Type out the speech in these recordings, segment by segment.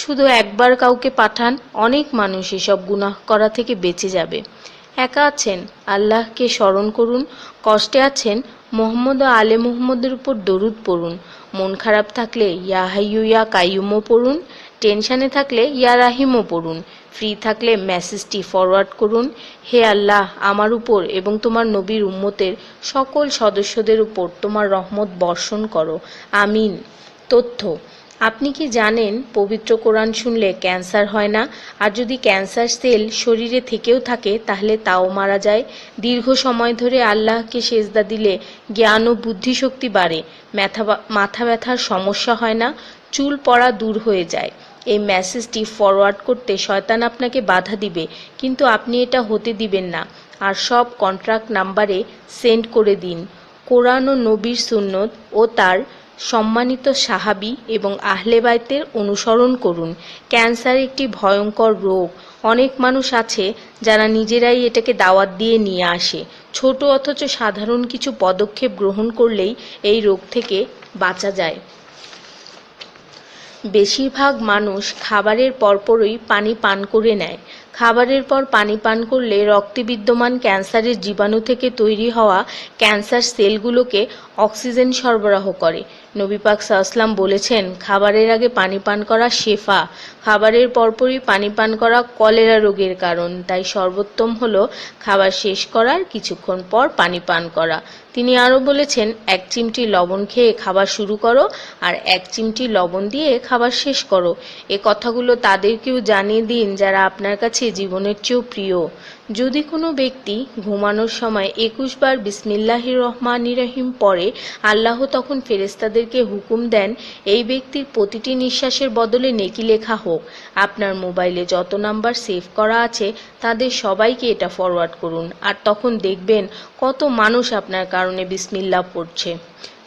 শুধু একবার কাউকে পাঠান, অনেক মানুষ এসব গুনাহ করা থেকে বেঁচে যাবে। একা আছেন, আল্লাহকে স্মরণ করুন। কষ্টে আছেন, মোহাম্মদ ও আলে মুহাম্মদের উপর দরুদ পড়ুন। মন খারাপ থাকলে ইয়া হাইয়ু ইয়া কাইয়ুমও পড়ুন। টেনশনে থাকলে ইয়া রাহিমও পড়ুন। ফ্রি থাকলে মেসেজটি ফরওয়ার্ড করুন, হে আল্লাহ, আমার উপর এবং তোমার নবীর উম্মতের সকল সদস্যদের উপর তোমার রহমত বর্ষণ করো, আমিন। তথ্য: আপনি কি জানেন পবিত্র কোরআন শুনলে ক্যান্সার হয় না? আর যদি ক্যান্সার সেল শরীরে থেকেও থাকে তাহলে তাও মারা যায়। দীর্ঘ সময় ধরে আল্লাহকে সেজদা দিলে জ্ঞান ও বুদ্ধিশক্তি বাড়ে। মাথা ব্যথার সমস্যা হয় না, চুল পড়া দূর হয়ে যায়। এই মেসেজটি ফরওয়ার্ড করতে শয়তান আপনাকে বাধা দিবে, কিন্তু আপনি এটা হতে দিবেন না। আর সব কন্ট্রাক্ট নাম্বারে সেন্ড করে দিন। কোরআন ও নবীর সুন্নত ও তার সম্মানিত সাহাবী এবং আহলে বাইতের অনুসরণ করুন। ক্যান্সার একটি ভয়ঙ্কর রোগ। অনেক মানুষ আছে যারা নিজেরাই এটাকে দাওয়াত দিয়ে নিয়ে আসে। ছোট অথচ সাধারণ কিছু পদক্ষেপ গ্রহণ করলেই এই রোগ থেকে বাঁচা যায়। বেশিরভাগ মানুষ খাবারের পরপরই পানি পান করে নেয়। খাবারের পর পানি পান করলে রক্তে বিদ্যমান ক্যান্সারের জীবাণু থেকে তৈরি হওয়া ক্যান্সার সেলগুলোকে অক্সিজেন সরবরাহ করে। নবী পাক সাল্লাল্লাহু বলেছেন, খাবারের আগে পানি পান করা শেফা। খাবারের পরপরই পানি পান করা কলেরা রোগের কারণ। তাই সর্বোত্তম হলো খাবার শেষ করার কিছুক্ষণ পর পানি পান করা। তিনি আরও বলেছেন, 1 চিমটি লবণ খেয়ে খাবার শুরু করো আর 1 চিমটি লবণ দিয়ে খাবার শেষ করো। এ কথাগুলো তাদেরকেও জানিয়ে দিন যারা আপনার কাছে জীবনের চেয়েও প্রিয়। যদি কোনো ব্যক্তি ঘুমানোর সময় 21 বার বিসমিল্লাহির রহমানির রহিম পড়ে, আল্লাহ তখন ফেরেশতাদেরকে হুকুম দেন এই ব্যক্তির প্রতিটি নিঃশ্বাসের বদলে নেকি লেখা হোক। আপনার মোবাইলে যত নাম্বার সেভ করা আছে তাদের সবাইকে এটা ফরওয়ার্ড করুন, আর তখন দেখবেন কত মানুষ আপনার কারণে বিসমিল্লাহ পড়ছে।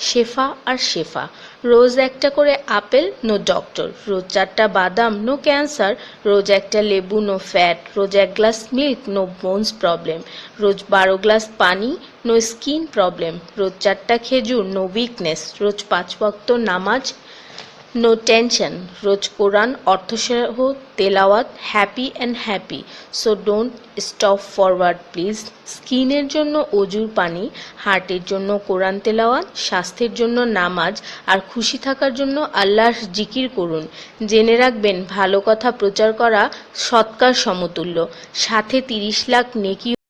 শেফা আর শেফা: রোজ একটা করে আপেল, নো ডক্টর। রোজ 4টা বাদাম, নো ক্যান্সার। রোজ একটা লেবু, নো ফ্যাট। রোজ 1 glass milk, no bones problem. রোজ 12 গ্লাস পানি, নো স্কিন প্রবলেম। রোজ 4টা খেজুর, নো উইকনেস। রোজ 5 ওয়াক্ত নামাজ, নো টেনশন। রোজ কোরআন অর্থসহ তেলাওয়াত, happy and happy. So don't stop forward please. স্কিনের জন্য অজুর পানি, হার্টের জন্য কোরআন তেলাওয়াত, স্বাস্থ্যের জন্য নামাজ, আর খুশি থাকার জন্য আল্লাহর জিকির করুন। জেনে রাখবেন, ভালো কথা প্রচার করা সৎকার সমতুল্য, সাথে 30 লাখ নেকি